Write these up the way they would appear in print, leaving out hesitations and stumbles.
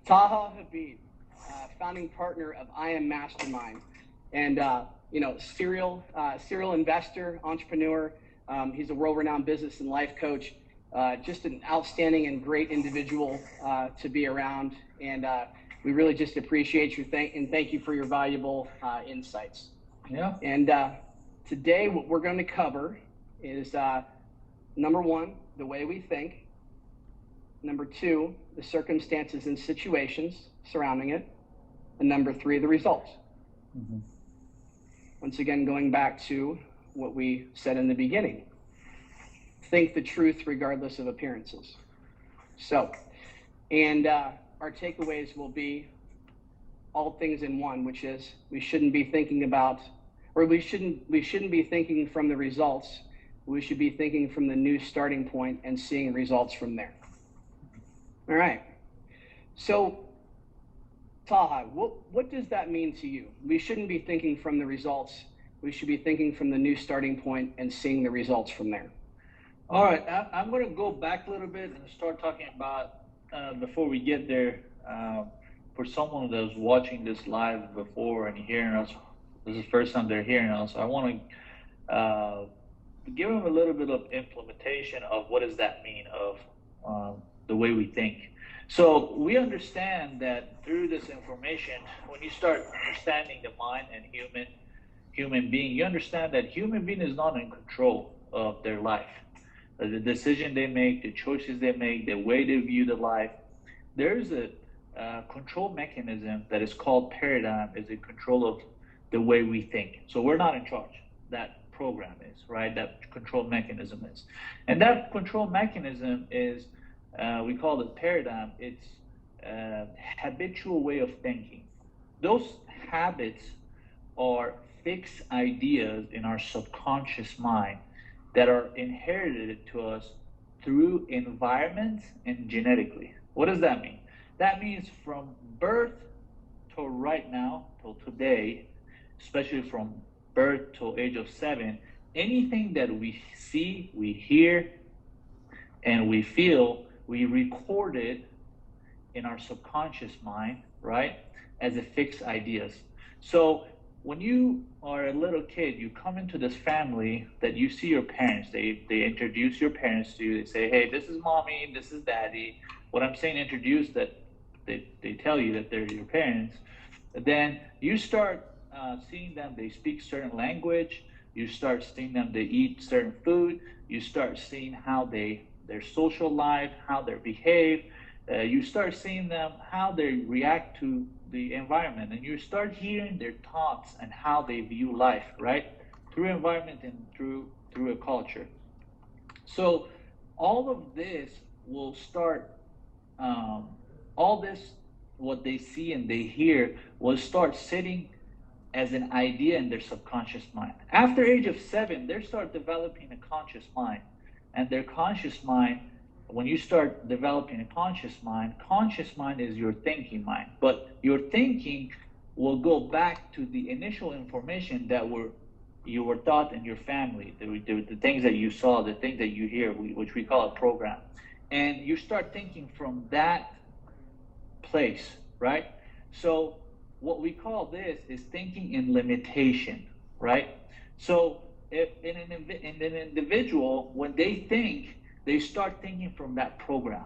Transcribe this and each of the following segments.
Taha Habib, founding partner of I Am Mastermind, and serial investor, entrepreneur. He's a world-renowned business and life coach. Just an outstanding and great individual to be around, and we really just appreciate you and thank you for your valuable insights. Yeah. And today, what we're going to cover is number one, the way we think. Number two, the circumstances and situations surrounding it. And number three, the results. Mm-hmm. Once again, going back to what we said in the beginning. Think the truth regardless of appearances. So, and our takeaways will be all things in one, which is we shouldn't be thinking about, or we shouldn't be thinking from the results. We should be thinking from the new starting point and seeing results from there. All right. So, Taha, what does that mean to you? We shouldn't be thinking from the results. We should be thinking from the new starting point and seeing the results from there. All right. I'm going to go back a little bit and start talking about, before we get there, for someone that's watching this live before and hearing us, this is the first time they're hearing us, I want to give them a little bit of implementation of what does that mean of the way we think. So we understand that through this information, when you start understanding the mind and human being, you understand that human being is not in control of their life. The decision they make, the choices they make, the way they view the life, there's a control mechanism that is called paradigm, is a control of the way we think. So we're not in charge. That program is, right? That control mechanism is. And that control mechanism is, we call it paradigm. It's a habitual way of thinking. Those habits are fixed ideas in our subconscious mind that are inherited to us through environment and genetically. What does that mean? That means from birth to right now, till today, especially from birth till age of 7, anything that we see, we hear, and we feel, we record it in our subconscious mind, right, as a fixed ideas. So when you are a little kid, you come into this family that you see your parents, they introduce your parents to you, they say, hey, this is mommy, this is daddy. What I'm saying, introduce, that they tell you that they're your parents. Then you start seeing them, they speak certain language, you start seeing them, they eat certain food, you start seeing how their social life, how they behave, you start seeing them, how they react to the environment, and you start hearing their thoughts and how they view life, right? Through environment and through a culture. So all of this will start, all this, what they see and they hear, will start sitting as an idea in their subconscious mind. After age of 7, they start developing a conscious mind. And their conscious mind, when you start developing a conscious mind is your thinking mind. But your thinking will go back to the initial information that you were taught in your family, the things that you saw, the things that you hear, which we call a program. And you start thinking from that place, right? So what we call this is thinking in limitation, right? So if in an individual, when they think, they start thinking from that program.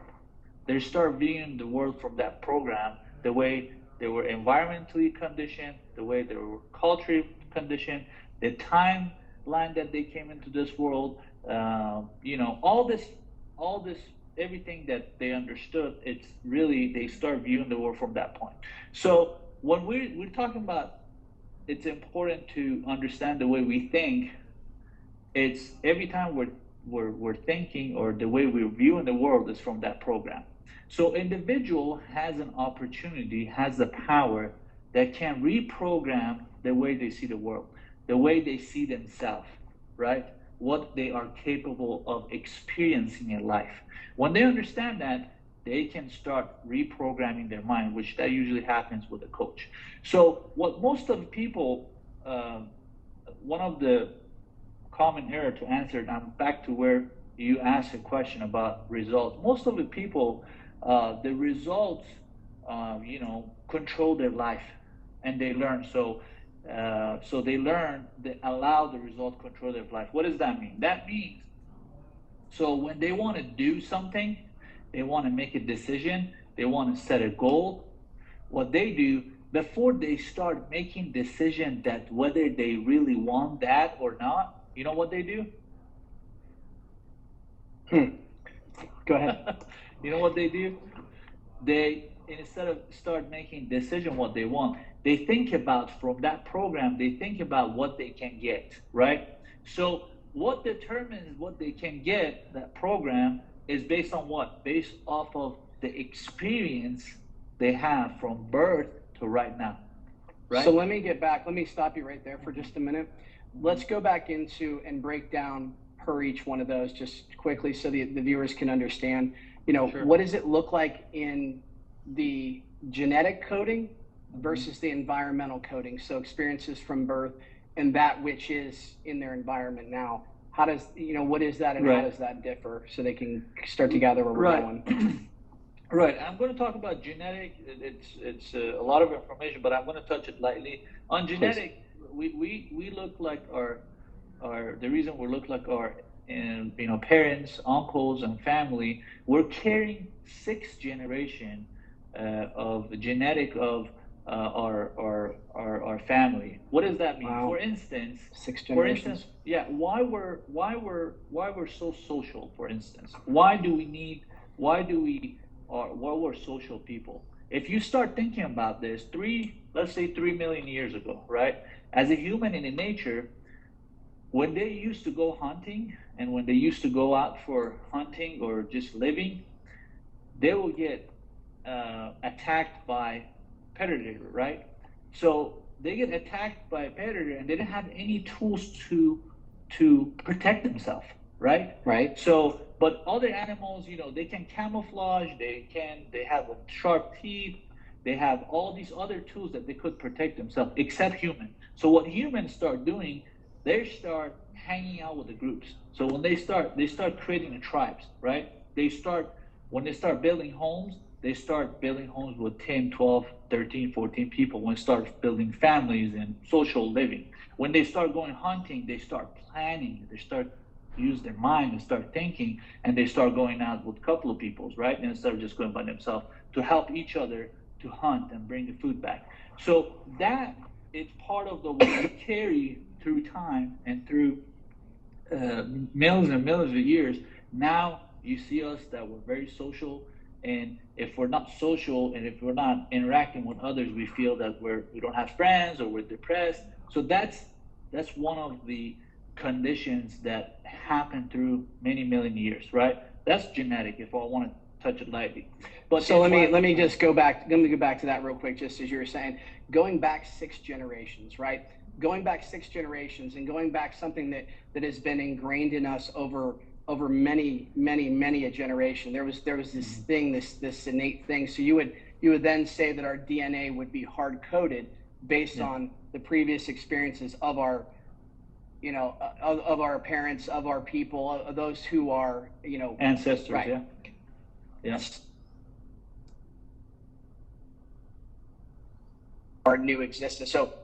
They start viewing the world from that program, the way they were environmentally conditioned, the way they were culturally conditioned, the timeline that they came into this world, all this, everything that they understood, it's really, they start viewing the world from that point. So when we're talking about, it's important to understand the way we think. It's every time we're thinking, or the way we're viewing the world is from that program. So individual has an opportunity, has the power that can reprogram the way they see the world, the way they see themselves, right? What they are capable of experiencing in life. When they understand that, they can start reprogramming their mind, which that usually happens with a coach. So what most of the people, one of the common error to answer, and I'm back to where you asked a question about results. Most of the people, the results you know, control their life, and they learn. So they learn, they allow the result control their life. What does that mean? That means, so when they want to do something, they want to make a decision, they want to set a goal, what they do before they start making decision that whether they really want that or not, you know what they do? Go ahead. You know what they do? They, instead of start making decision what they want, they think about, from that program, they think about what they can get, right? So what determines what they can get, that program, is based on what? Based off of the experience they have from birth to right now, right? So let me stop you right there for just a minute. Let's go back into and break down per each one of those just quickly so the viewers can understand, you know, Sure. What does it look like in the genetic coding versus the environmental coding? So experiences from birth and that which is in their environment now. How does, you know, what is that and Right. how does that differ so they can start to gather where we're going? Right. I'm going to talk about genetic. It's a lot of information, but I'm going to touch it lightly. On genetic, we look like our the reason we look like our, and you know, parents, uncles, and family. We're carrying 6th generation of genetic of our family. What does that mean? Wow. For instance, 6 generations. yeah, why we're so social? For instance, why we're social people? If you start thinking about this, let's say 3 million years ago, right? As a human in nature, when they used to go hunting and when they used to go out for hunting or just living, they will get attacked by predator, right? So they get attacked by a predator and they didn't have any tools to protect themselves, right? Right. So, but other animals, you know, they can camouflage, they have sharp teeth, they have all these other tools that they could protect themselves, except human. So what humans start doing, they start hanging out with the groups. So when they start creating the tribes, right? When they start building homes, they start building homes with 10, 12, 13, 14 people. When they start building families and social living. When they start going hunting, they start planning, they start use their mind and start thinking, and they start going out with a couple of people, right? And instead of just going by themselves, to help each other to hunt and bring the food back. So that is part of the what we carry through time and through millions and millions of years. Now you see us that we're very social, and if we're not social and if we're not interacting with others, we feel that we don't have friends or we're depressed. So that's one of the conditions that happen through many million years, right? That's genetic, if I want to touch it lightly. But so let me just go back. Let me go back to that real quick, just as you were saying, going back 6 generations, right? Going back 6 generations and going back something that has been ingrained in us over many a generation. There was this thing, this innate thing. So you would then say that our DNA would be hard coded based on the previous experiences of our, you know, of our parents, of our people, of those who are, you know, ancestors, right. yeah. Yes. Our new existence. So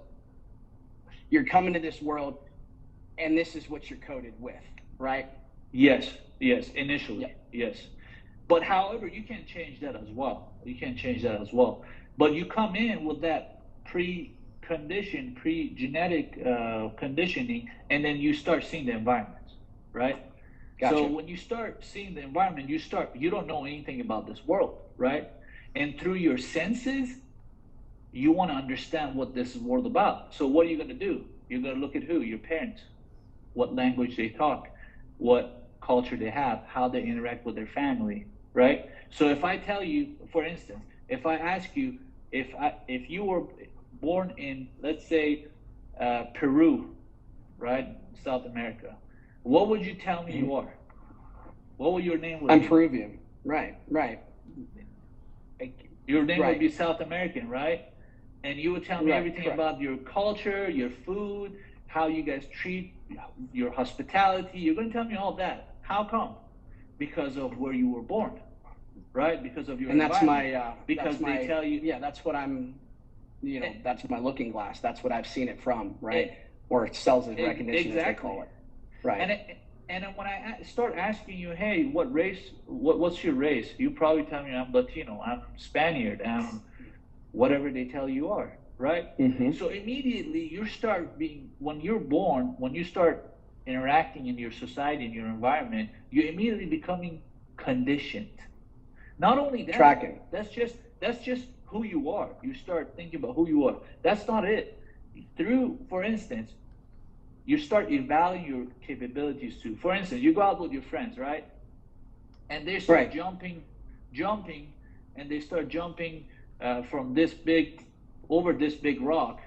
you're coming to this world, and this is what you're coded with, right? Yes, initially, Yeah. yes. But however, you can change that as well. But you come in with that pre-genetic conditioning, and then you start seeing the environment, right? Gotcha. So when you start seeing the environment, you don't know anything about this world, right? And through your senses, you want to understand what this is world about. So what are you going to do? You're going to look at who? Your parents, what language they talk, what culture they have, how they interact with their family, right? So if I tell you, for instance, if I ask you, if you were born in, let's say, Peru, right, South America, what would you tell me you are? What would your name be? I'm Peruvian. Right. Your name would be South American, right? And you would tell me everything about your culture, your food, how you guys treat your hospitality. You're going to tell me all that. How come? Because of where you were born. right? Because of your and that's environment. my Because that's my, they tell you, yeah, that's what I'm, you know, and, that's my looking glass. That's what I've seen it from, right? and, Or cells of recognition, as they exactly. call it, right? And then when I start asking you, hey, what's your race? You probably tell me I'm Latino, I'm Spaniard, I'm whatever they tell you are, right? Mm-hmm. So immediately you start being, when you're born, when you start interacting in your society, in your environment, you're immediately becoming conditioned. Not only that, Tracking. that's just who you are. You start thinking about who you are. That's not it. Through, for instance, you start evaluating your capabilities too. For instance, you go out with your friends, right? And they start Right. jumping, and they start jumping from this big, over this big rock,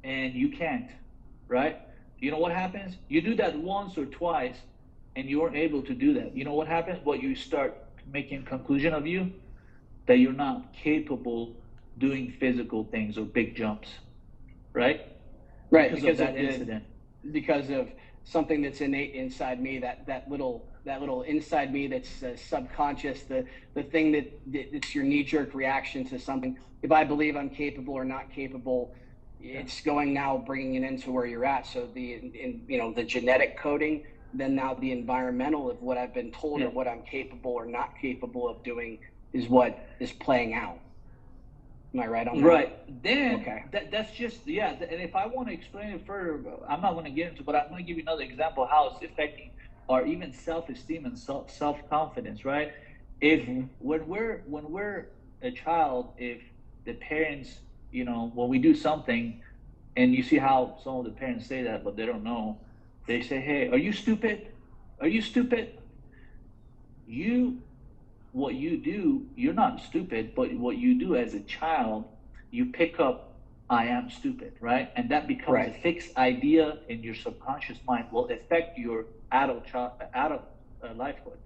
and you can't, right? You know what happens? You do that once or twice, and you aren't able to do that. You know what happens? What you start making conclusion of you, that you're not capable doing physical things or big jumps, right? Right, Because of that incident. Because of something that's innate inside me, that little inside me that's subconscious, the thing that's your knee-jerk reaction to something. If I believe I'm capable or not capable, it's going now bringing it into where you're at. So the genetic coding, then now the environmental of what I've been told or what I'm capable or not capable of doing is what is playing out. Am I right on that? Right. Then okay. That's just, yeah. And if I want to explain it further, I'm not going to get into, but I'm going to give you another example how it's affecting our even self-esteem and self-confidence. Right. If when we're a child, if the parents, when we do something, and you see how some of the parents say that, but they don't know. They say, "Hey, are you stupid? Are you stupid?" What you do, you're not stupid, but what you do as a child, you pick up, I am stupid, right? And that becomes a fixed idea in your subconscious mind, will affect your adult lifehood.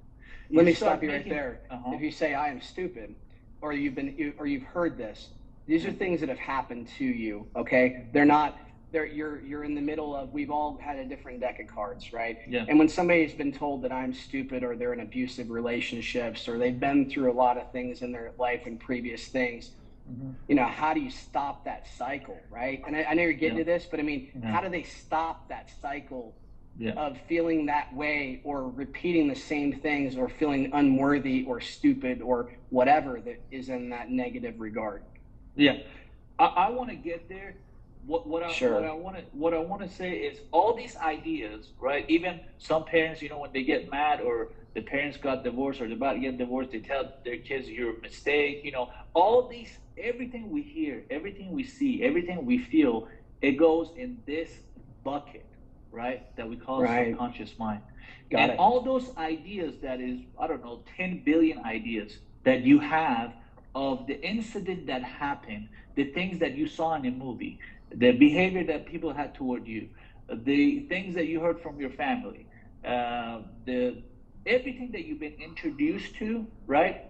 Let me stop you right there. If you say I am stupid, or you've heard this, these are things that have happened to you. Okay, they're not. You're in the middle of. We've all had a different deck of cards, right? Yeah. And when somebody's been told that I'm stupid, or they're in abusive relationships, or they've been through a lot of things in their life and previous things, how do you stop that cycle, right? And I know you're getting to this, but I mean, how do they stop that cycle of feeling that way, or repeating the same things, or feeling unworthy or stupid or whatever that is in that negative regard? Yeah, I want to get there. What I want to say is all these ideas, right? Even some parents, when they get mad, or the parents got divorced, or they're about to get divorced, they tell their kids, "You're a mistake." All these, everything we hear, everything we see, everything we feel, it goes in this bucket, right? That we call subconscious mind. And all those ideas, that is, I don't know, 10 billion ideas that you have of the incident that happened, the things that you saw in a movie, the behavior that people had toward you, the things that you heard from your family, everything that you've been introduced to, right?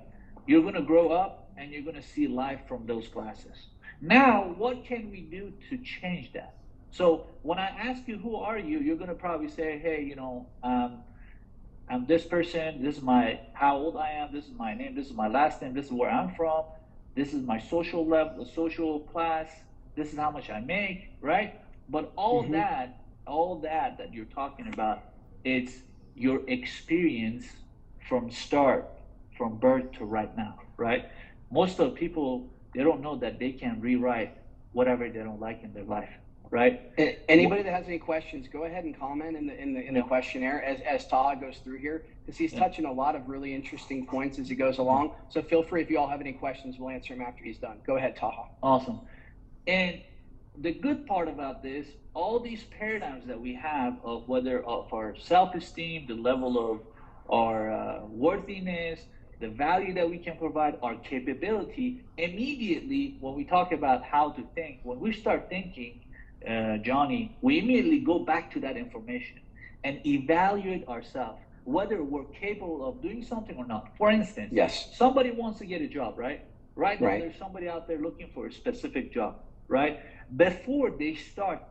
You're going to grow up and you're going to see life from those glasses. Now, what can we do to change that? So when I ask you, who are you? You're going to probably say, hey, I'm this person, this is how old I am, this is my name, this is my last name, this is where I'm from, this is my social level, social class, this is how much I make, right? But all that you're talking about, it's your experience from birth to right now, right? Most of the people, they don't know that they can rewrite whatever they don't like in their life, right? Anybody that has any questions, go ahead and comment in the questionnaire as Taha goes through here, because he's touching a lot of really interesting points as he goes along. So feel free, if you all have any questions, we'll answer them after he's done. Go ahead, Taha. Awesome. And the good part about this, all these paradigms that we have of whether of our self-esteem, the level of our worthiness, the value that we can provide, our capability, immediately when we talk about how to think, when we start thinking, Johnny, we immediately go back to that information and evaluate ourselves, whether we're capable of doing something or not. For instance, somebody wants to get a job, right? Right now, there's somebody out there looking for a specific job, right? Before they start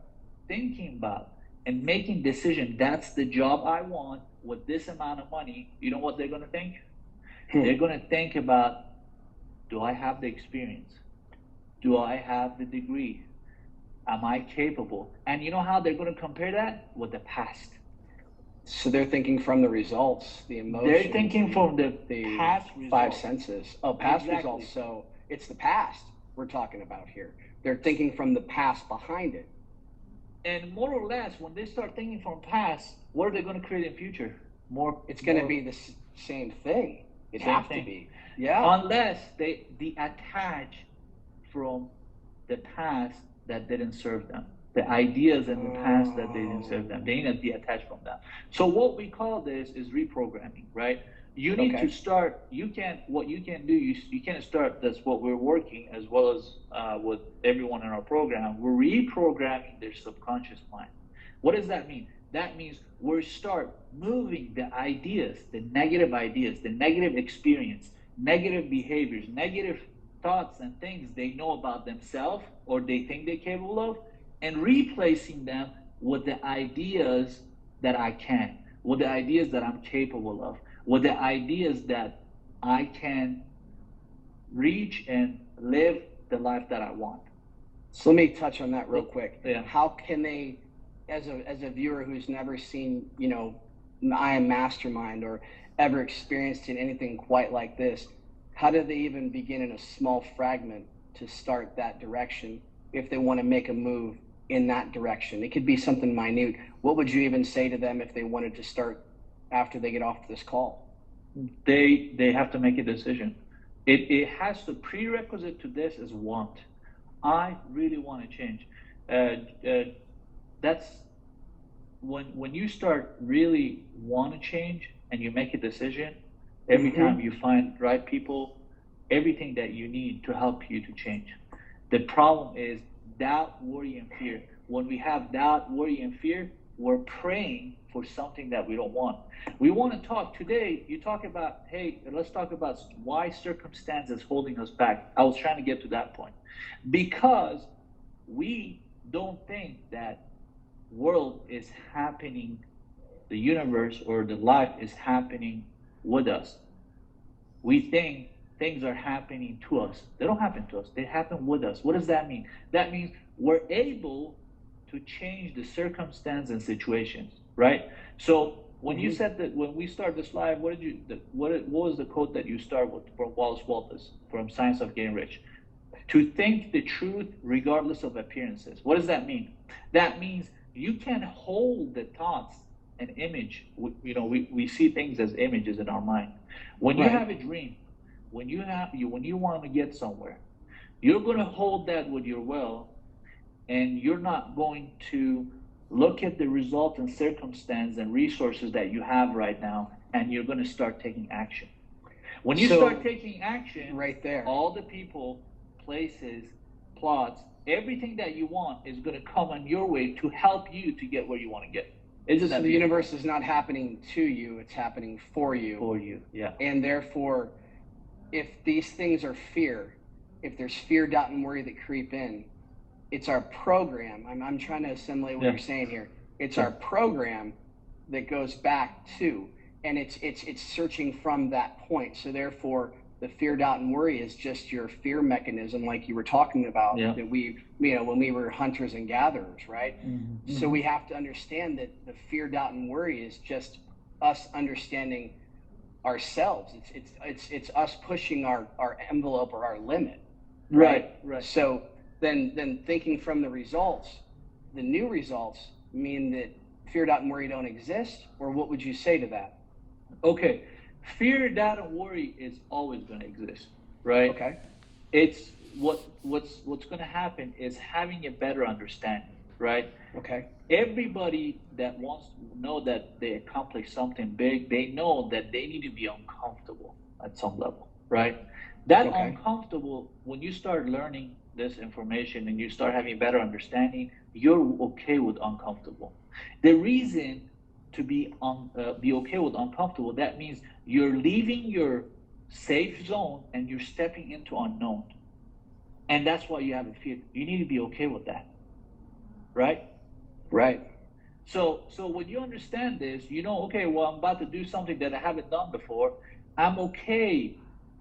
thinking about and making decision, that's the job I want with this amount of money, you know what they're going to think? They're going to think about, do I have the experience? Do I have the degree? Am I capable? And you know how they're going to compare that? With the past. So they're thinking from the results, the emotions. They're thinking from the past results. Five senses. Oh, past Exactly. results. So it's the past we're talking about here. They're thinking from the past behind it. And more or less, when they start thinking from past, what are they going to create in future? More. It's going to be the same thing. It Same have thing. to be. Yeah. Unless they attach from the past that didn't serve them. The ideas in the past that they didn't serve them. They need to detach from that. So what we call this is reprogramming, right? You need to start, what you can do, you can start, that's what we're working, as well as with everyone in our program, we're reprogramming their subconscious mind. What does that mean? That means we start moving the ideas, the negative experience, negative behaviors, negative thoughts and things they know about themselves or they think they're capable of, and replacing them with the ideas that I can, with the ideas that I'm capable of, with the ideas that I can reach and live the life that I want. So let me touch on that real quick. Yeah. How can they, as a viewer who's never seen, I Am Mastermind or ever experienced anything quite like this, how do they even begin in a small fragment to start that direction if they want to make a move in that direction? It could be something minute. What would you even say to them if they wanted to start after they get off this call? They have to make a decision. It has to, prerequisite to this is want. I really want to change. That's when you start really want to change and you make a decision. Every time you find right people, everything that you need to help you to change. The problem is doubt, worry, and fear. When we have doubt, worry, and fear, we're praying for something that we don't want. We want to talk today. You talk about, hey, let's talk about why circumstance is holding us back. I was trying to get to that point. Because we don't think that world is happening, the universe or the life is happening with us. We think things are happening to us. They don't happen to us. They happen with us. What does that mean? That means we're able to change the circumstance and situations, right? So when you said that, when we start this live, what was the quote that you start with from Wallace Wattles from Science of Getting Rich? To think the truth regardless of appearances. What does that mean? That means you can hold the thoughts and image. We see things as images in our mind. When you have a dream, when you want to get somewhere, you're going to hold that with your will, and you're not going to look at the result and circumstance and resources that you have right now, and you're going to start taking action. When you start taking action, right there, all the people, places, plots, everything that you want is going to come on your way to help you to get where you want to get. Isn't that so the universe is not happening to you, it's happening for you. For you, yeah. And therefore, if these things are fear, if there's fear, doubt, and worry that creep in, it's our program. I'm trying to assimilate what you're saying here. It's our program that goes back to, and it's searching from that point. So therefore, the fear, doubt, and worry is just your fear mechanism, like you were talking about, that we, when we were hunters and gatherers, right? So we have to understand that the fear, doubt, and worry is just us understanding ourselves. It's us pushing our envelope or our limit. Right. So then thinking from the results, the new results mean that fear, doubt, and worry don't exist, or what would you say to that? Okay. Fear, doubt, and worry is always going to exist, right? Okay. It's what's going to happen is having a better understanding, right? Okay. Everybody that wants to know that they accomplished something big, they know that they need to be uncomfortable at some level, right? That uncomfortable, when you start learning this information and you start having better understanding, you're okay with uncomfortable. The reason to be okay with uncomfortable, that means you're leaving your safe zone and you're stepping into unknown. And that's why you have a fear. You need to be okay with that. Right? Right. So when you understand this, okay, well, I'm about to do something that I haven't done before. I'm okay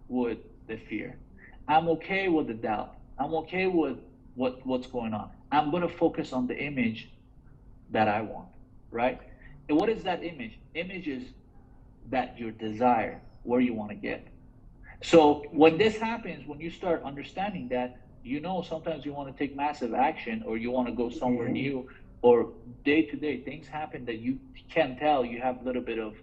with the fear. I'm okay with the doubt. I'm okay with what's going on. I'm going to focus on the image that I want, right? And what is that image? Image is that your desire, where you want to get. So when this happens, when you start understanding that, sometimes you want to take massive action, or you want to go somewhere new, or day to day things happen that you can't tell. You have a little bit of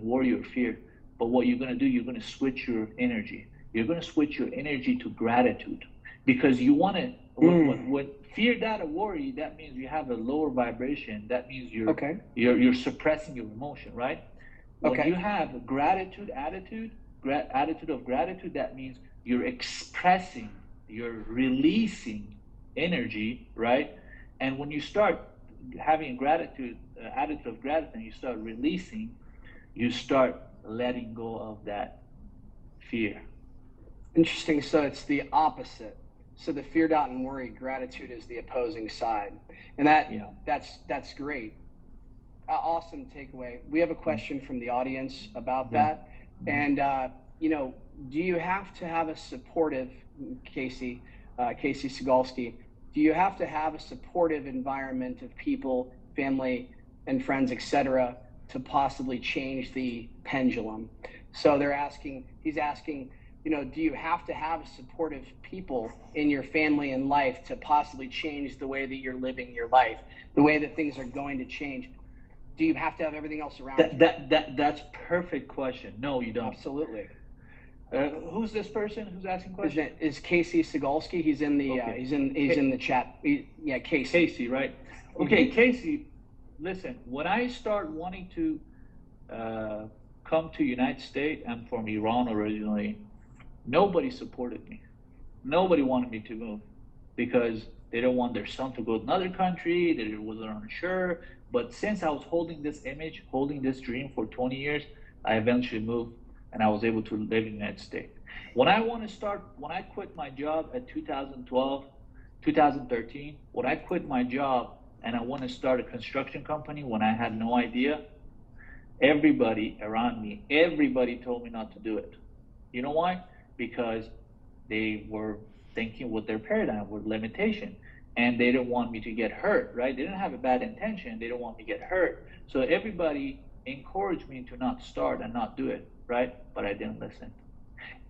worry or fear. But what you're going to do, you're going to switch your energy. You're going to switch your energy to gratitude, because you want to. When fear, doubt, or worry, that means you have a lower vibration. That means you're suppressing your emotion, right? When you have gratitude attitude of gratitude, that means you're expressing, you're releasing energy, right? And when you start having gratitude, attitude of gratitude, and you start releasing, you start letting go of that fear. Interesting. So it's the opposite. So the fear, doubt, and worry, gratitude is the opposing side, and that's great. Awesome takeaway. We have a question from the audience about that, and do you have to have a supportive, Casey Sigalski? Do you have to have a supportive environment of people, family, and friends, etc., to possibly change the pendulum? So he's asking, do you have to have supportive people in your family and life to possibly change the way that you're living your life, the way that things are going to change? Do you have to have everything else around you? That's perfect question. No, you don't. Absolutely. Who's this person who's asking questions? Is Casey Sigalski? He's in the he's in the chat. Casey. Casey, right? Okay, Casey. Listen, when I start wanting to come to United States, I'm from Iran originally. Nobody supported me. Nobody wanted me to move because they don't want their son to go to another country. They wasn't unsure. But since I was holding this image, holding this dream for 20 years, I eventually moved, and I was able to live in the United States. When I quit my job at 2013, when I quit my job and I want to start a construction company when I had no idea, everybody around me, everybody told me not to do it. You know why? Because they were thinking with their paradigm, with limitation. And they didn't want me to get hurt, right? They didn't have a bad intention. They didn't want me to get hurt. So everybody encouraged me to not start and not do it, right? But I didn't listen.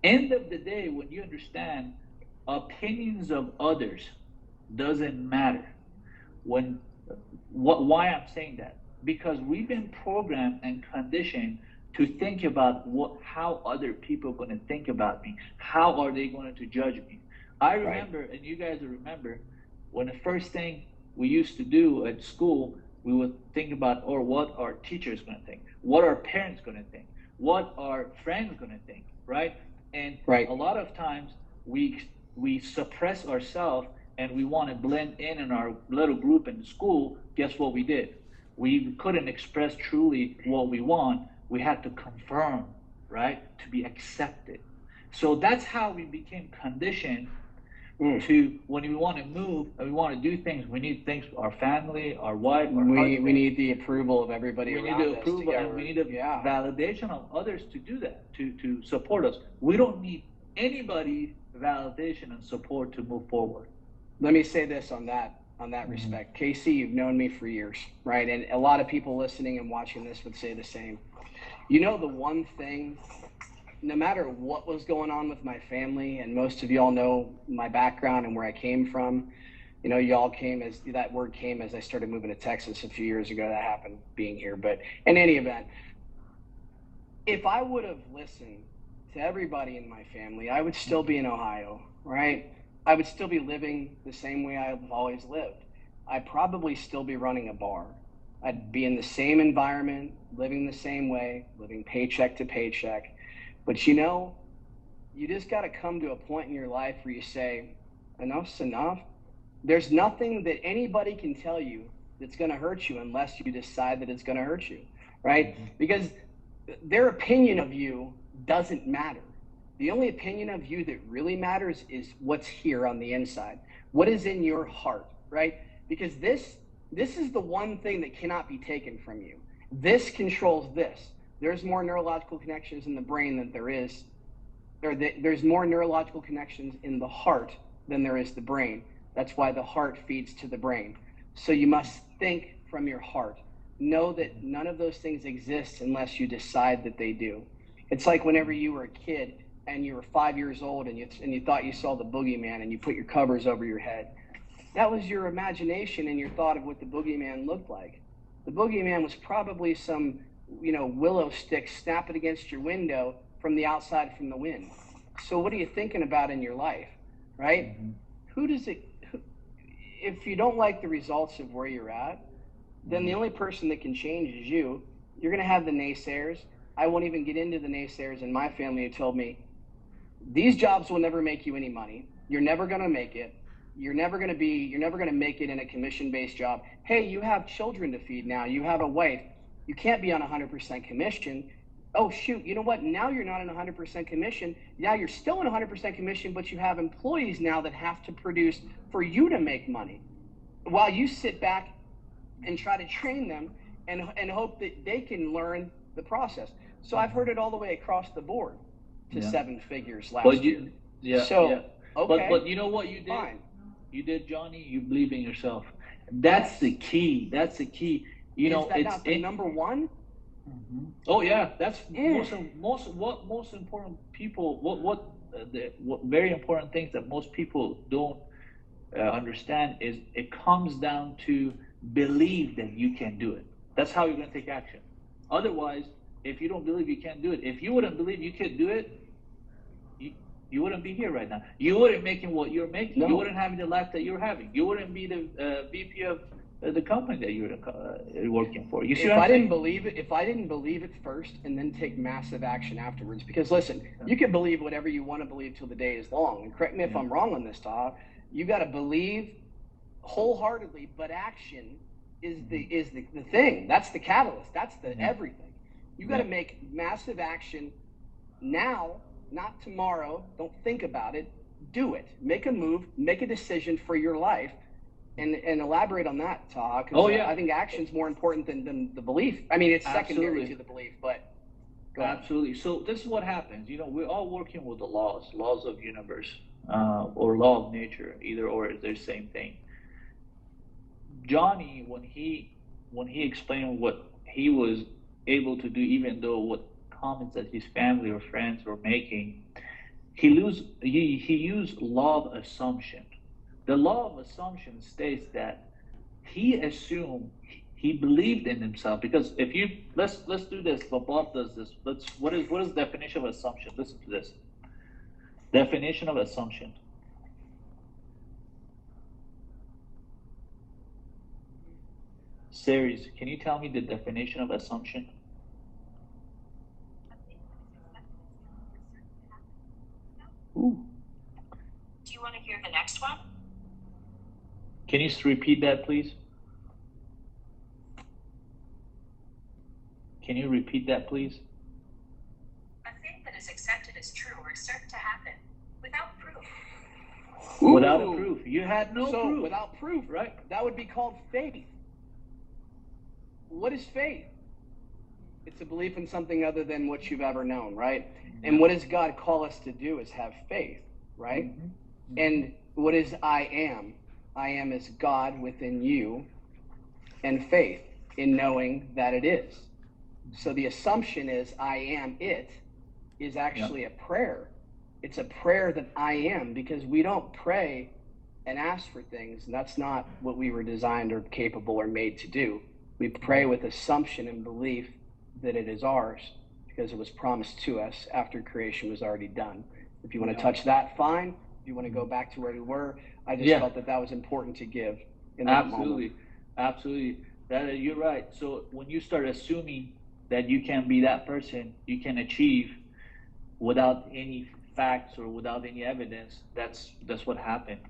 End of the day, when you understand opinions of others doesn't matter. Why I'm saying that? Because we've been programmed and conditioned to think about how other people are going to think about me. How are they going to judge me? I remember, and you guys will remember, when the first thing we used to do at school, we would think about, or what our teachers going to think, what our parents going to think, what our friends going to think, right? And a lot of times we suppress ourselves and we want to blend in our little group in school. Guess what we did? We couldn't express truly what we want. We had to confirm, right, to be accepted. So that's how we became conditioned to, when we want to move and we want to do things, we need things, our family, our wife, our husband. We need the approval of everybody around us. We need the approval and we need the validation of others to do that, to support us. We don't need anybody's validation and support to move forward. Let me say this on that respect. Casey, you've known me for years, right? And a lot of people listening and watching this would say the same. The one thing, no matter what was going on with my family, and most of y'all know my background and where I came from, y'all came as that word came as I started moving to Texas a few years ago. That happened being here. But in any event, if I would have listened to everybody in my family, I would still be in Ohio, right? I would still be living the same way I've always lived. I'd probably still be running a bar. I'd be in the same environment, living the same way, living paycheck to paycheck. But you just got to come to a point in your life where you say, enough's enough. There's nothing that anybody can tell you that's going to hurt you unless you decide that it's going to hurt you, right? Because their opinion of you doesn't matter. The only opinion of you that really matters is what's here on the inside. What is in your heart, right? Because this is the one thing that cannot be taken from you. This controls this. there's more neurological connections in the brain than there's more neurological connections in the heart than there is the brain. That's why the heart feeds to the brain. So you must think from your heart. Know that none of those things exist unless you decide that they do. It's like whenever you were a kid and you were 5 years old and you thought you saw the boogeyman and you put your covers over your head. That was your imagination and your thought of what the boogeyman looked like. The boogeyman was probably some, willow stick snapping against your window from the outside from the wind. So what are you thinking about in your life, right? If you don't like the results of where you're at, then the only person that can change is you. You're going to have the naysayers. I won't even get into the naysayers in my family who told me, these jobs will never make you any money. You're never going to make it. You're never going to make it in a commission-based job. Hey, you have children to feed now. You have a wife. You can't be on 100% commission. Oh, shoot, you know what? Now you're not on 100% commission. Yeah, you're still on 100% commission, but you have employees now that have to produce for you to make money. While you sit back and try to train them and hope that they can learn the process. So I've heard it all the way across the board to 7 figures last year. Yeah. So, yeah. okay. But you know what you did? Fine. You did, Johnny. You believe in yourself. That's the key. That's the key. Is that not the number one? Mm-hmm. Oh yeah, that's most important people. What very important things that most people don't understand is it comes down to believe that you can do it. That's how you're going to take action. Otherwise, if you don't believe you can't do it, if you wouldn't believe you could do it, you wouldn't be here right now. You wouldn't making what you're making. No. You wouldn't have the life that you're having. You wouldn't be the VP of the company that you're working for. You see if I didn't believe it first and then take massive action afterwards, because listen, you can believe whatever you want to believe till the day is long. And correct me if I'm wrong on this, Taha. You got to believe wholeheartedly, but action is the thing. That's the catalyst. That's the everything. You got to make massive action now, not tomorrow. Don't think about it. Do it. Make a move. Make a decision for your life. And elaborate on that, Taha, because I think action's more important than the belief. I mean, it's secondary to the belief, but go ahead. Absolutely. So this is what happens. We're all working with the laws of universe, or law of nature, either or is the same thing. Johnny, when he explained what he was able to do, even though what comments that his family or friends were making, he used law of assumption. The law of assumption states that he assumed, he believed in himself, because if you let's do this. But Bob does this. What is the definition of assumption? Listen to this. Definition of assumption. Series, can you tell me the definition of assumption? Ooh. Do you want to hear the next one? Can you repeat that, please? Can you repeat that, please? A thing that is accepted as true or certain to happen without proof. Ooh. Without a proof. You had no proof. Without proof, right? That would be called faith. What is faith? It's a belief in something other than what you've ever known, right? Mm-hmm. And what does God call us to do is have faith, right? Mm-hmm. Mm-hmm. And what is I am? I am is God within you, and faith in knowing that it is. So the assumption is I am it is actually a prayer. It's a prayer that I am, because we don't pray and ask for things, and that's not what we were designed or capable or made to do. We pray with assumption and belief that it is ours because it was promised to us after creation was already done. If you want to touch that, fine. If you want to go back to where we were, I just felt that was important to give in that moment. Absolutely. You're right. So when you start assuming that you can be that person, you can achieve without any facts or without any evidence, that's what happened.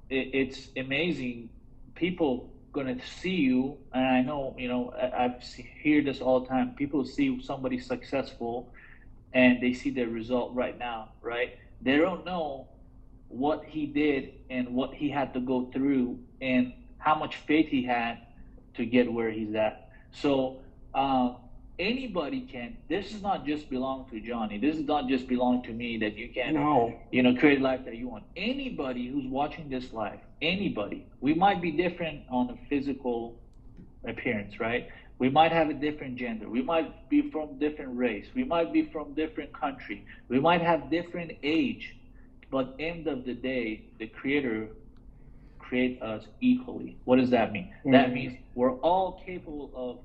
It's amazing. People gonna see you, and I know, I hear this all the time. People see somebody successful and they see their result right now, right? They don't know what he did and what he had to go through and how much faith he had to get where he's at. So anybody can. This is not just belong to Johnny. This is not just belong to me that you can, No. create a life that you want. Anybody who's watching this live, anybody, we might be different on a physical appearance, right? We might have a different gender. We might be from different race. We might be from different country. We might have different age. But end of the day, the Creator create us equally. What does that mean? That means we're all capable of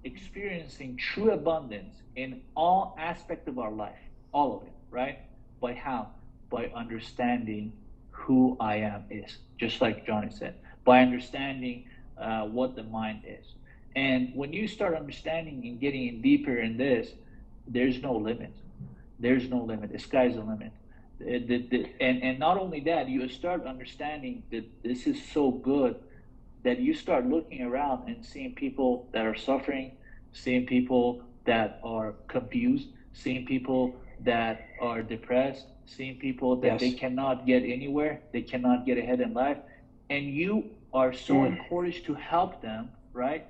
experiencing true abundance in all aspects of our life, all of it, right? By how? By understanding who I am is, just like Johnny said, by understanding what the mind is. And when you start understanding and getting in deeper in this, there's no limit. There's no limit. The sky's the limit. And not only that, you start understanding that this is so good that you start looking around and seeing people that are suffering, seeing people that are confused, seeing people that are depressed, seeing people that they cannot get anywhere, they cannot get ahead in life, and you are so encouraged to help them, right?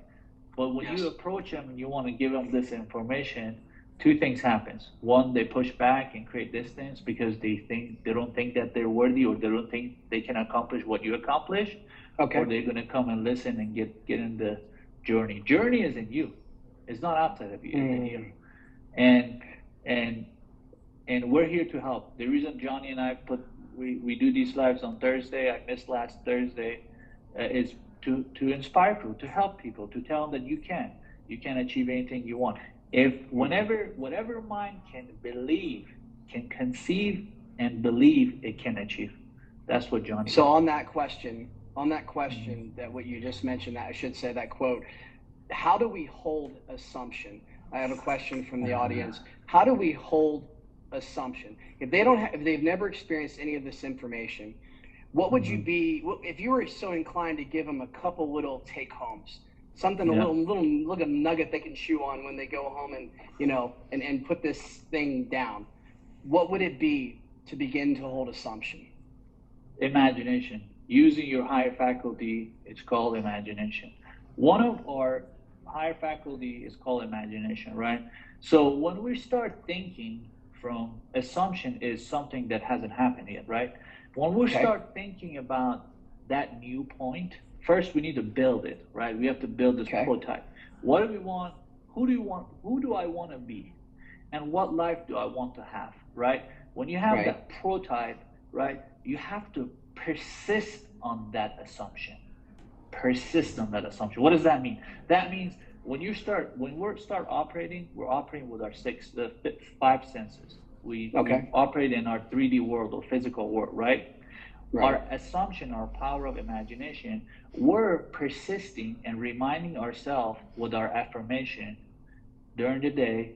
But when you approach them and you want to give them this information, two things happens. One, they push back and create distance because they don't think that they're worthy, or they don't think they can accomplish what you accomplish. Okay. Or they're going to come and listen and get in the journey. Journey is in you. It's not outside of you. It's in you. And we're here to help. The reason Johnny and I we do these lives on Thursday, I missed last Thursday, is to inspire people, to help people, to tell them that you can achieve anything you want. If whatever mind can believe, can conceive and believe, it can achieve. That's what Johnny. So on that question, that what you just mentioned, that I should say that quote, how do we hold assumption? I have a question from the audience. How do we hold assumption? If they've never experienced any of this information, what would you be, if you were so inclined to give them a couple little take homes, something, a little nugget they can chew on when they go home and, and put this thing down, what would it be to begin to hold assumption? Imagination. Using your higher faculty, it's called imagination. One of our higher faculty is called imagination, right? So when we start thinking from assumption is something that hasn't happened yet, right? When we start thinking about that new point, first we need to build it, right? We have to build this prototype. What do we want? Who do I want to be? And what life do I want to have, right? When you have that prototype, right, you have to persist on that assumption. Persist on that assumption. What does that mean? That means when we start operating, we're operating with our five senses. We operate in our 3D world or physical world, right? Our assumption, our power of imagination, we're persisting and reminding ourselves with our affirmation during the day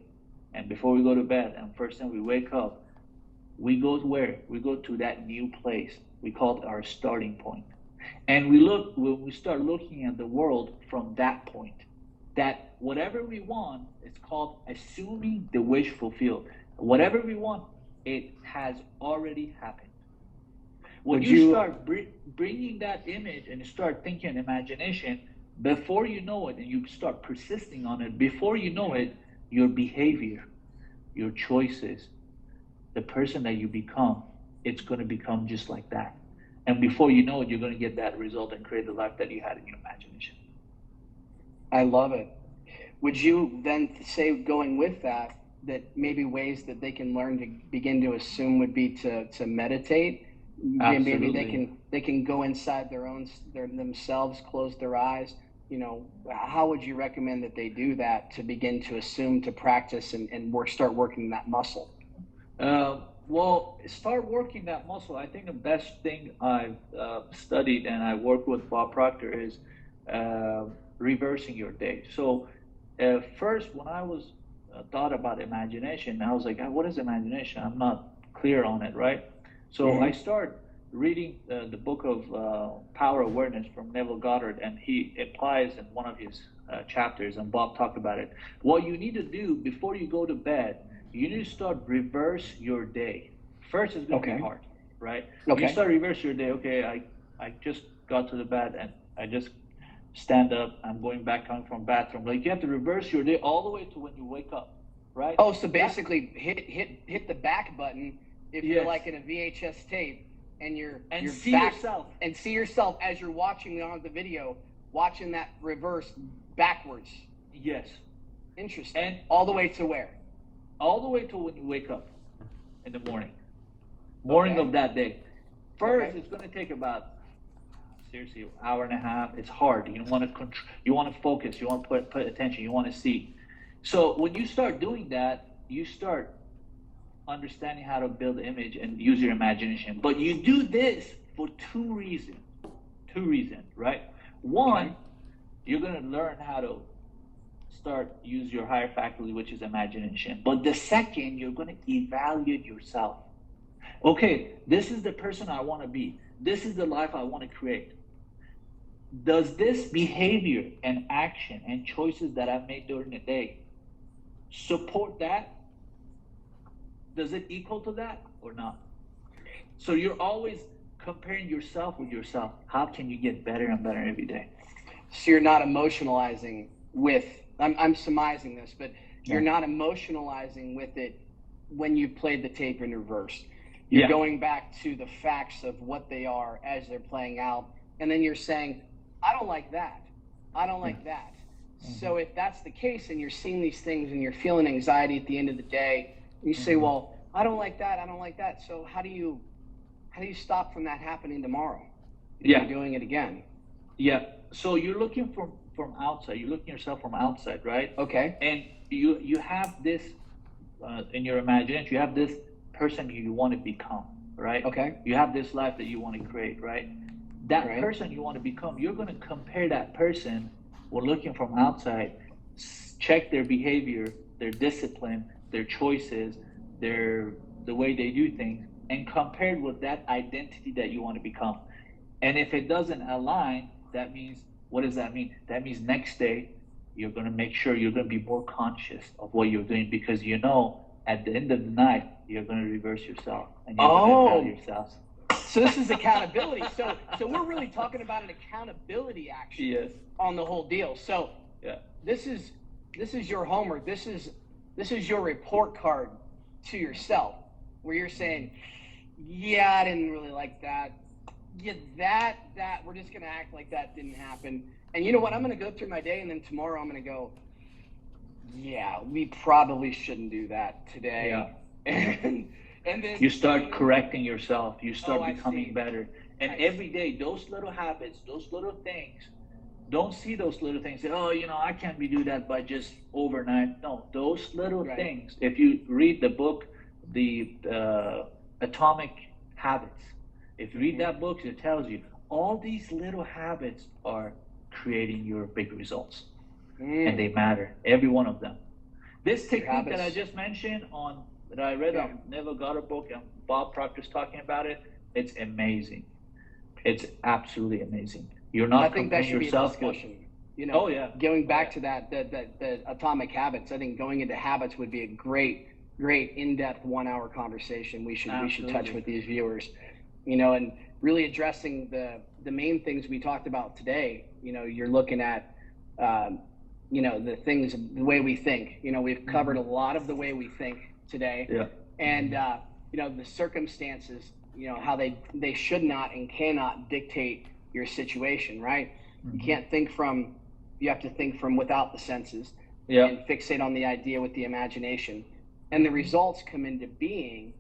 and before we go to bed, and first time we wake up, we go to where? We go to that new place. We call it our starting point. And we start looking at the world from that point. That whatever we want, it's called assuming the wish fulfilled. Whatever we want, it has already happened. When you start bringing that image and you start thinking in imagination, before you know it, and you start persisting on it, before you know it, your behavior, your choices, the person that you become, it's going to become just like that. And before you know it, you're going to get that result and create the life that you had in your imagination. I love it. Would you then say, going with that maybe ways that they can learn to begin to assume would be to meditate? Absolutely. Maybe they can go inside themselves, close their eyes. How would you recommend that they do that to begin to assume, to practice, and start working that muscle? Well, start working that muscle. I think the best thing I've studied and I work with Bob Proctor is reversing your day. So first, when I was thought about imagination, I was like, what is imagination? I'm not clear on it, right? So I start reading the book of Power Awareness from Neville Goddard, and he applies in one of his chapters, and Bob talked about it. What you need to do before you go to bed, you need to start reverse your day. First, it's going to be hard, right? You start reverse your day. Okay, I just got to the bed and I just stand up, I'm going back, coming from bathroom. Like you have to reverse your day all the way to when you wake up, right? Oh, so basically hit the back button if you're like in a VHS tape and you're see back, yourself. and see yourself as you're watching on the video, watching that reverse backwards. Yes. Interesting. And all the way to where? All the way to when you wake up in the morning of that day. First, it's going to take about, seriously, an hour and a half. It's hard. You want to you want to focus. You want to put attention. You want to see. So when you start doing that, you start understanding how to build image and use your imagination. But you do this for two reasons, right? One, you're going to learn how to use your higher faculty, which is imagination. But the second, you're going to evaluate yourself. Okay, this is the person I want to be. This is the life I want to create. Does this behavior and action and choices that I've made during the day support that? Does it equal to that or not? So you're always comparing yourself with yourself. How can you get better and better every day? So you're not emotionalizing with, I'm surmising this, but you're not emotionalizing with it when you played the tape in reverse. You're going back to the facts of what they are as they're playing out. And then you're saying, I don't like that. I don't like that. So if that's the case and you're seeing these things and you're feeling anxiety at the end of the day, you say, well, I don't like that. I don't like that. So how do you stop from that happening tomorrow? You're doing it again. Yeah. So you're looking from outside. You're looking at yourself from outside, right? Okay. And you have this in your imagination. You have this person you want to become, right? Okay. You have this life that you want to create, right? That person you want to become, you're going to compare that person when looking from outside, check their behavior, their discipline, their choices, the way they do things, and compared with that identity that you want to become. And if it doesn't align, that means, what does that mean? That means next day, you're going to make sure you're going to be more conscious of what you're doing, because you know at the end of the night, you're going to reverse yourself and you're going to value yourselves. So this is accountability. So we're really talking about an accountability action on the whole deal. So this is your homework. This is your report card to yourself, where you're saying, yeah, I didn't really like that. Yeah, that we're just gonna act like that didn't happen. And you know what? I'm gonna go through my day, and then tomorrow I'm gonna go, yeah, we probably shouldn't do that today. Yeah. And then you start correcting yourself. You start becoming better. And every day, those little habits, those little things, don't see those little things. Say, oh, I can't do that by just overnight. No, those little things. If you read the book, the Atomic Habits, if you read that book, it tells you all these little habits are creating your big results. And they matter, every one of them. This technique that I just mentioned that I read on Never Got a Book, and Bob Proctor's talking about it, it's amazing. It's absolutely amazing. You're not comparing yourself with, going back to that the Atomic Habits, I think going into habits would be a great in-depth 1 hour conversation we should touch with these viewers, and really addressing the main things we talked about today. You're looking at the things, the way we think. We've covered a lot of the way we think today. And the circumstances, how they should not and cannot dictate your situation, right? You have to think from without the senses and fixate on the idea with the imagination. And the results come into being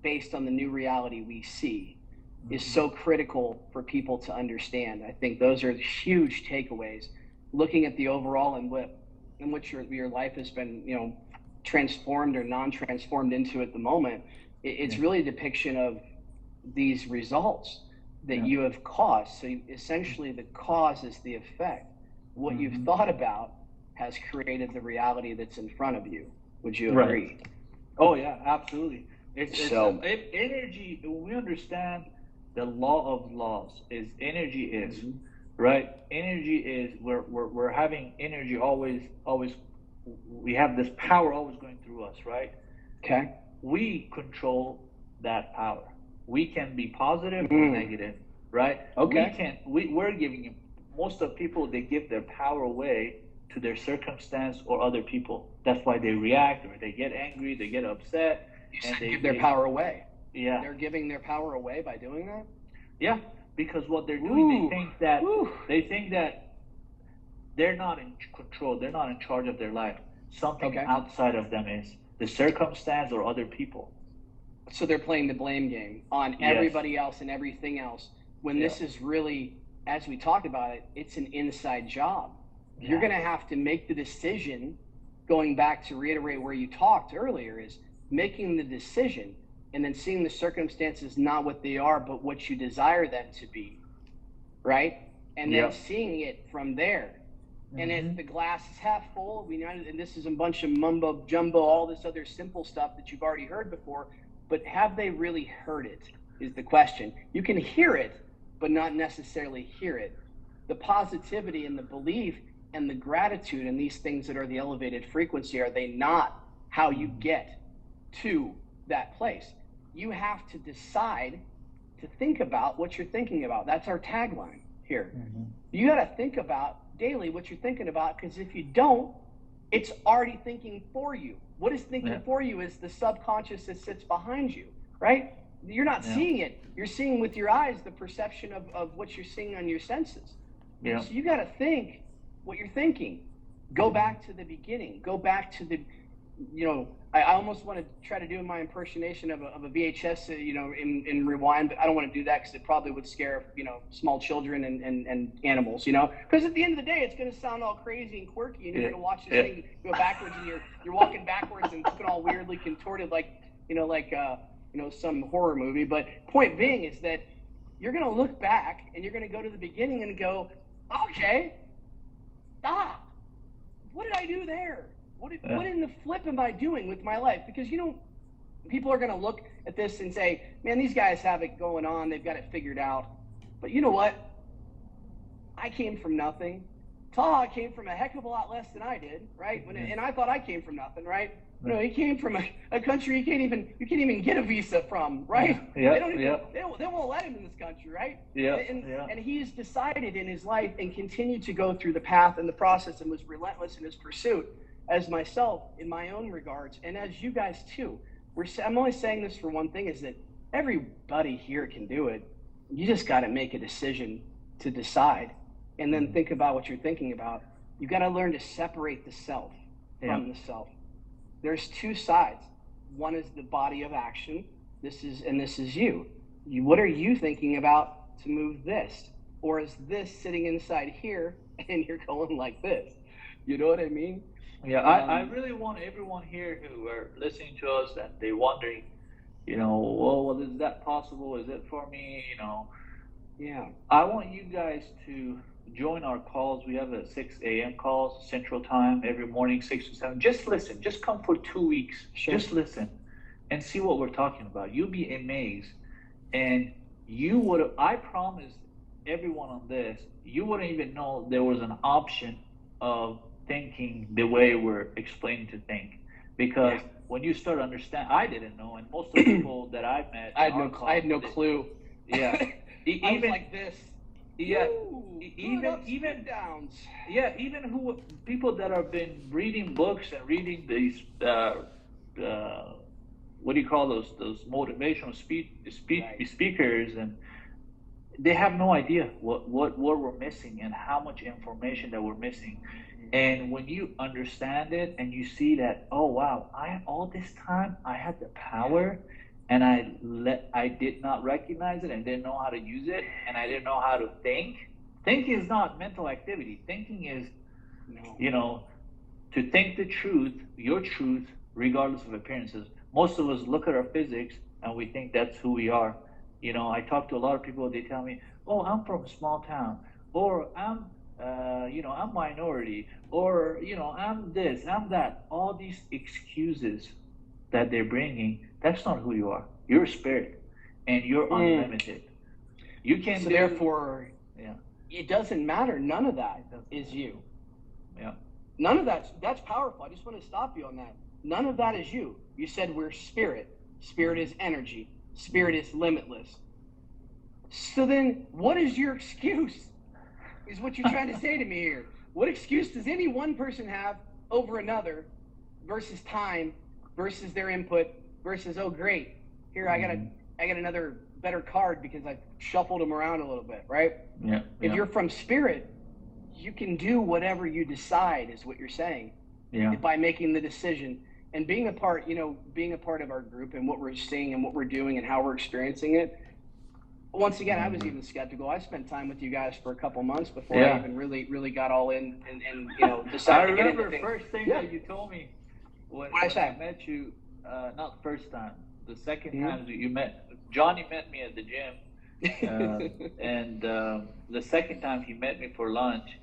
based on the new reality we see is so critical for people to understand. I think those are huge takeaways. Looking at the overall and in which your life has been, transformed or non-transformed into at the moment, it's really a depiction of these results that you have caused. So essentially the cause is the effect. What you've thought about has created the reality that's in front of you. Would you agree? Oh yeah, absolutely. It's energy. When we understand the law of laws, energy is right. Energy is we're having energy always. We have this power always going through us, right? Okay. We control that power. We can be positive or negative, right? Okay. We're giving most of people, they give their power away to their circumstance or other people. That's why they react, or they get angry, they get upset. You said give their power away. Yeah. They're giving their power away by doing that? Yeah, because what they're doing, Ooh. they think that they're not in control, they're not in charge of their life. Something outside of them is the circumstance or other people. So they're playing the blame game on everybody else and everything else, when this is really, as we talked about it, it's an inside job. Yeah. You're going to have to make the decision, going back to reiterate where you talked earlier, is making the decision and then seeing the circumstances not what they are, but what you desire them to be, right? And then seeing it from there. And if the glass is half full, we know, and this is a bunch of mumbo jumbo, all this other simple stuff that you've already heard before, but have they really heard it is the question. You can hear it, but not necessarily hear it. The positivity and the belief and the gratitude and these things that are the elevated frequency, are they not how you get to that place? You have to decide to think about what you're thinking about. That's our tagline here. You got to think about daily what you're thinking about, because if you don't, it's already thinking for you. What is thinking for you is the subconscious that sits behind you, right? You're not seeing it. You're seeing with your eyes the perception of what you're seeing on your senses. So you got to think what you're thinking. Go back to the beginning. Go back to the, I almost want to try to do my impersonation of a VHS, in rewind, but I don't want to do that because it probably would scare, small children and animals, because at the end of the day, it's going to sound all crazy and quirky, and you're going to watch this thing go backwards, and you're walking backwards and looking all weirdly contorted, like some horror movie. But point being is that you're going to look back and you're going to go to the beginning and go, okay, what did I do there? What in the flip am I doing with my life? Because, people are going to look at this and say, man, these guys have it going on. They've got it figured out. But you know what? I came from nothing. Taha came from a heck of a lot less than I did, right? And I thought I came from nothing, right? He came from a country you can't even get a visa from, right? They won't let him in this country, right? And he's decided in his life and continued to go through the path and the process and was relentless in his pursuit, as myself in my own regards, and as you guys too. I'm only saying this for one thing, is that everybody here can do it. You just got to make a decision to decide, and then think about what you're thinking about. You got to learn to separate the self from the self. There's two sides. One is the body of action. This is you. What are you thinking about to move this? Or is this sitting inside here and you're going like this? You know what I mean? Yeah, I really want everyone here who are listening to us and they're wondering, well, is that possible? Is it for me? Yeah. I want you guys to join our calls. We have a 6 a.m. calls Central Time every morning, 6 to 7. Just listen. Just come for 2 weeks. Sure. Just listen and see what we're talking about. You'll be amazed. And I promise everyone on this, you wouldn't even know there was an option of thinking the way we're explaining to think, because when you start understand, I didn't know, and most of the people that I've met, I had no clue. Yeah, I was like this. Yeah, Ooh, even downs. Yeah, even people that have been reading books and reading these what do you call those motivational speakers, and they have no idea what we're missing and how much information that we're missing. And when you understand it and you see that, oh wow, all this time I had the power and I did not recognize it and didn't know how to use it, and I didn't know how to think. Thinking is not mental activity. Thinking is, to think the truth, your truth, regardless of appearances. Most of us look at our physics and we think that's who we are. I talk to a lot of people, they tell me, oh, I'm from a small town, or I'm minority, or, I'm this, I'm that. All these excuses that they're bringing, that's not who you are. You're a spirit, and you're unlimited. You can. So therefore, it doesn't matter. None of that is you. Yeah. None of that's powerful. I just want to stop you on that. None of that is you. You said we're spirit. Spirit is energy. Spirit is limitless. So then, what is your excuse? is what you're trying to say to me here. What excuse does any one person have over another versus time versus their input versus, oh, great, here, I got another better card because I shuffled them around a little bit, right? Yeah. If you're from spirit, you can do whatever you decide is what you're saying. Yeah. By making the decision and being a part, being a part of our group and what we're seeing and what we're doing and how we're experiencing it. Once again, I was even skeptical. I spent time with you guys for a couple months before I even really got all in and decided to get into things. I remember first thing that you told me when I met you, not the first time, the second time that you met, Johnny met me at the gym, and the second time he met me for lunch,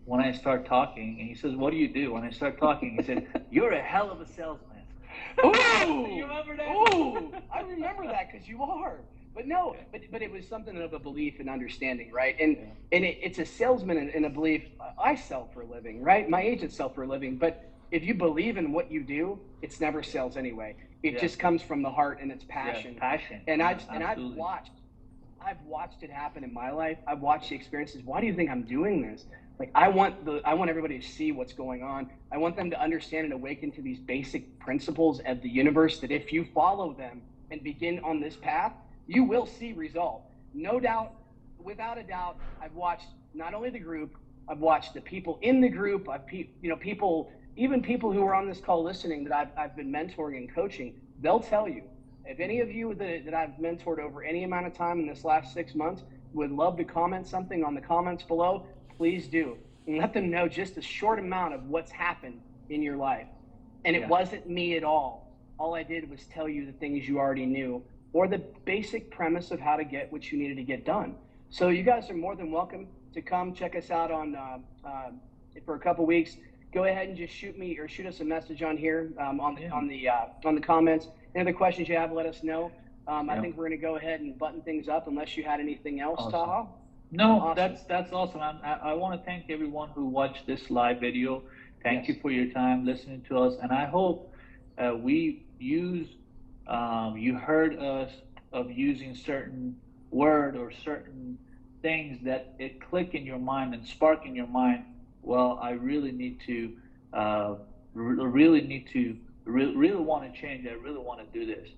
when I start talking, and he says, "What do you do?" When I start talking, he said, "You're a hell of a salesman." Ooh! You remember that? Ooh! I remember that because you are. But no, but it was something of a belief and understanding, right? And it's a salesman and a belief. I sell for a living, right? My agents sell for a living. But if you believe in what you do, it's never sales anyway. It just comes from the heart and it's passion. Yeah, passion. And I've watched it happen in my life. I've watched the experiences. Why do you think I'm doing this? Like I want everybody to see what's going on. I want them to understand and awaken to these basic principles of the universe that if you follow them and begin on this path, you will see result. No doubt, without a doubt. I've watched not only the group, I've watched the people in the group. People, even people who are on this call listening that I've been mentoring and coaching. They'll tell you. If any of you that I've mentored over any amount of time in this last 6 months would love to comment something on the comments below, please do. And let them know just a short amount of what's happened in your life. And it wasn't me at all. All I did was tell you the things you already knew or the basic premise of how to get what you needed to get done. So you guys are more than welcome to come check us out on for a couple weeks. Go ahead and just shoot us a message on here on the comments. Any other questions you have, let us know. I think we're going to go ahead and button things up unless you had anything else, Awesome. Taha. No, Awesome. that's awesome. I want to thank everyone who watched this live video. Thank you for your time listening to us, and I hope you heard us of using certain word or certain things that it click in your mind and spark in your mind. Well, I really need to really want to change. I really want to do this.